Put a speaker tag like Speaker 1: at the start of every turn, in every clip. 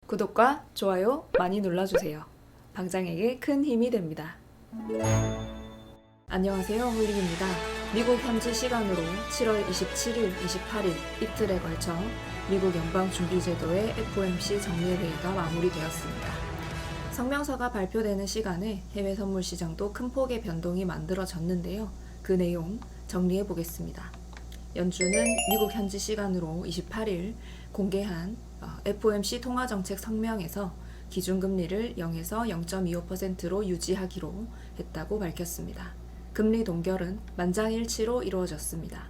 Speaker 1: 구독과 좋아요 많이 눌러주세요. 방장에게 큰 힘이 됩니다. 안녕하세요, 홀릭입니다. 미국 현지 시간으로 7월 27일, 28일 이틀에 걸쳐 미국 연방준비제도의 FOMC 정례회의가 마무리되었습니다. 성명서가 발표되는 시간에 해외 선물 시장도 큰 폭의 변동이 만들어졌는데요. 그 내용 정리해 보겠습니다. 연준은 미국 현지 시간으로 28일 공개한 FOMC 통화정책 성명에서 기준금리를 0에서 0.25%로 유지하기로 했다고 밝혔습니다. 금리 동결은 만장일치로 이루어졌습니다.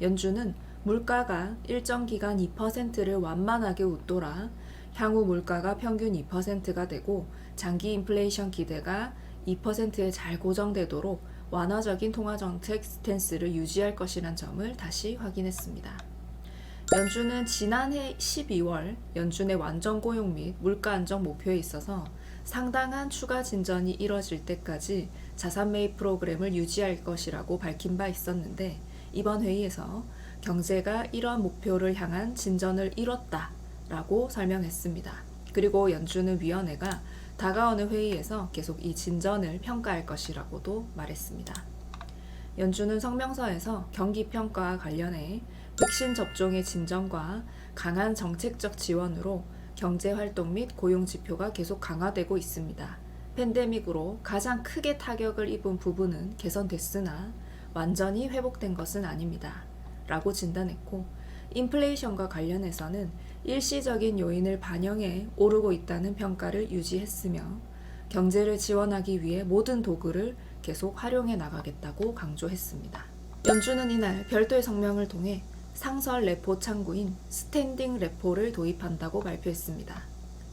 Speaker 1: 연준은 물가가 일정 기간 2%를 완만하게 웃돌아 향후 물가가 평균 2%가 되고 장기 인플레이션 기대가 2%에 잘 고정되도록 완화적인 통화정책 스탠스를 유지할 것이란 점을 다시 확인했습니다. 연준은 지난해 12월 연준의 완전 고용 및 물가 안정 목표에 있어서 상당한 추가 진전이 이뤄질 때까지 자산 매입 프로그램을 유지할 것이라고 밝힌 바 있었는데, 이번 회의에서 경제가 이러한 목표를 향한 진전을 이뤘다라고 설명했습니다. 그리고 연준은 위원회가 다가오는 회의에서 계속 이 진전을 평가할 것이라고도 말했습니다. 연준은 성명서에서 경기평가와 관련해 백신 접종의 진전과 강한 정책적 지원으로 경제활동 및 고용지표가 계속 강화되고 있습니다. 팬데믹으로 가장 크게 타격을 입은 부분은 개선됐으나 완전히 회복된 것은 아닙니다. 라고 진단했고, 인플레이션과 관련해서는 일시적인 요인을 반영해 오르고 있다는 평가를 유지했으며, 경제를 지원하기 위해 모든 도구를 계속 활용해 나가겠다고 강조했습니다. 연준은 이날 별도의 성명을 통해 상설 레포 창구인 스탠딩 레포를 도입한다고 발표했습니다.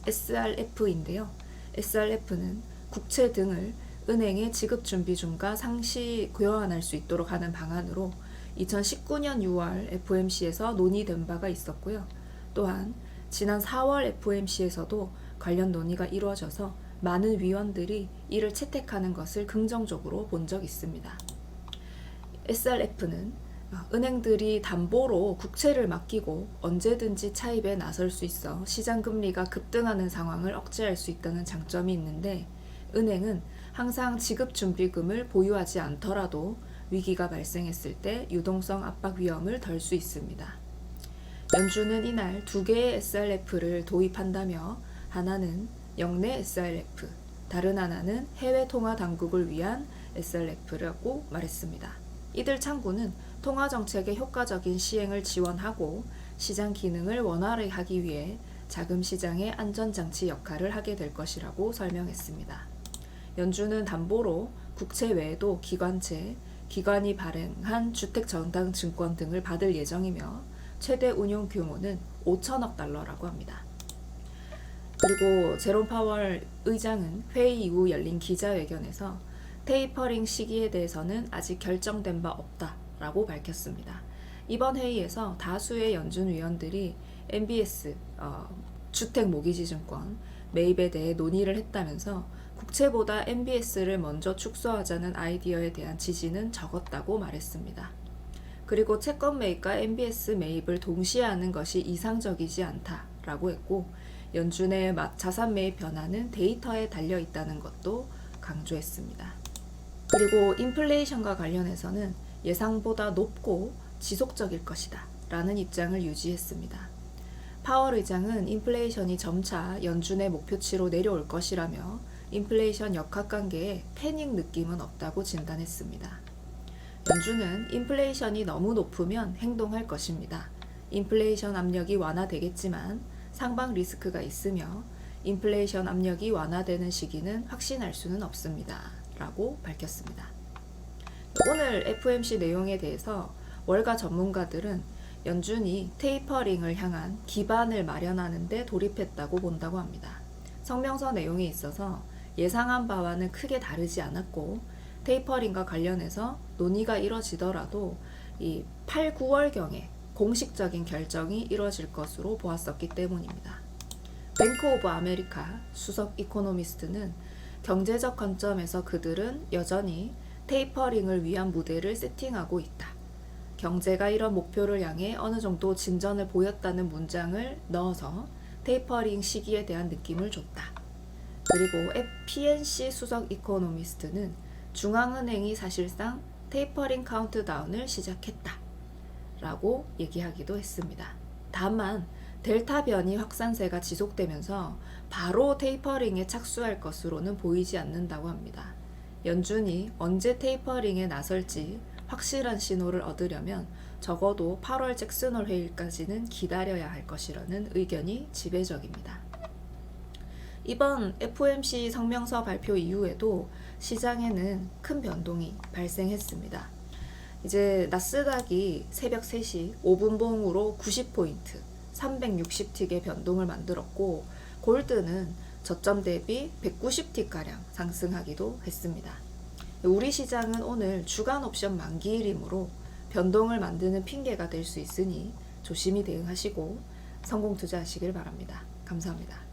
Speaker 1: SRF인데요. SRF는 국채 등을 은행의 지급 준비준과 상시 교환할 수 있도록 하는 방안으로 2019년 6월 FOMC에서 논의된 바가 있었고요. 또한 지난 4월 FOMC에서도 관련 논의가 이루어져서 많은 위원들이 이를 채택하는 것을 긍정적으로 본 적이 있습니다. SRF는 은행들이 담보로 국채를 맡기고 언제든지 차입에 나설 수 있어 시장 금리가 급등하는 상황을 억제할 수 있다는 장점이 있는데, 은행은 항상 지급 준비금을 보유하지 않더라도 위기가 발생했을 때 유동성 압박 위험을 덜 수 있습니다. 연준은 이날 두 개의 SRF를 도입한다며 하나는 영내 SRF, 다른 하나는 해외 통화 당국을 위한 SRF라고 말했습니다. 이들 창구는 통화 정책의 효과적인 시행을 지원하고 시장 기능을 원활하게 위해 자금 시장의 안전장치 역할을 하게 될 것이라고 설명했습니다. 연준은 담보로 국채 외에도 기관채, 기관이 발행한 주택전당증권 등을 받을 예정이며 최대 운용 규모는 5천억 달러라고 합니다. 그리고 제롬 파월 의장은 회의 이후 열린 기자회견에서 테이퍼링 시기에 대해서는 아직 결정된 바 없다라고 밝혔습니다. 이번 회의에서 다수의 연준 위원들이 MBS, 주택모기지증권 매입에 대해 논의를 했다면서 국채보다 MBS를 먼저 축소하자는 아이디어에 대한 지지는 적었다고 말했습니다. 그리고 채권 매입과 MBS 매입을 동시에 하는 것이 이상적이지 않다라고 했고, 연준의 자산 매입 변화는 데이터에 달려 있다는 것도 강조했습니다. 그리고 인플레이션과 관련해서는 예상보다 높고 지속적일 것이다 라는 입장을 유지했습니다. 파월 의장은 인플레이션이 점차 연준의 목표치로 내려올 것이라며 인플레이션 역학관계에 패닉 느낌은 없다고 진단했습니다. 연준은 인플레이션이 너무 높으면 행동할 것입니다. 인플레이션 압력이 완화되겠지만 상방 리스크가 있으며 인플레이션 압력이 완화되는 시기는 확신할 수는 없습니다. 라고 밝혔습니다. 오늘 FOMC 내용에 대해서 월가 전문가들은 연준이 테이퍼링을 향한 기반을 마련하는 데 돌입했다고 본다고 합니다. 성명서 내용에 있어서 예상한 바와는 크게 다르지 않았고, 테이퍼링과 관련해서 논의가 이뤄지더라도 이 8, 9월경에 공식적인 결정이 이뤄질 것으로 보았었기 때문입니다. 뱅크 오브 아메리카 수석 이코노미스트는 경제적 관점에서 그들은 여전히 테이퍼링을 위한 무대를 세팅하고 있다. 경제가 이런 목표를 향해 어느 정도 진전을 보였다는 문장을 넣어서 테이퍼링 시기에 대한 느낌을 줬다. 그리고 PNC 수석 이코노미스트는 중앙은행이 사실상 테이퍼링 카운트다운을 시작했다 라고 얘기하기도 했습니다. 다만 델타 변이 확산세가 지속되면서 바로 테이퍼링에 착수할 것으로는 보이지 않는다고 합니다. 연준이 언제 테이퍼링에 나설지 확실한 신호를 얻으려면 적어도 8월 잭슨홀 회의까지는 기다려야 할 것이라는 의견이 지배적입니다. 이번 FOMC 성명서 발표 이후에도 시장에는 큰 변동이 발생했습니다. 이제 나스닥이 새벽 3시 5분봉으로 90포인트, 360틱의 변동을 만들었고 골드는 저점 대비 190틱가량 상승하기도 했습니다. 우리 시장은 오늘 주간 옵션 만기일이므로 변동을 만드는 핑계가 될 수 있으니 조심히 대응하시고 성공 투자하시길 바랍니다. 감사합니다.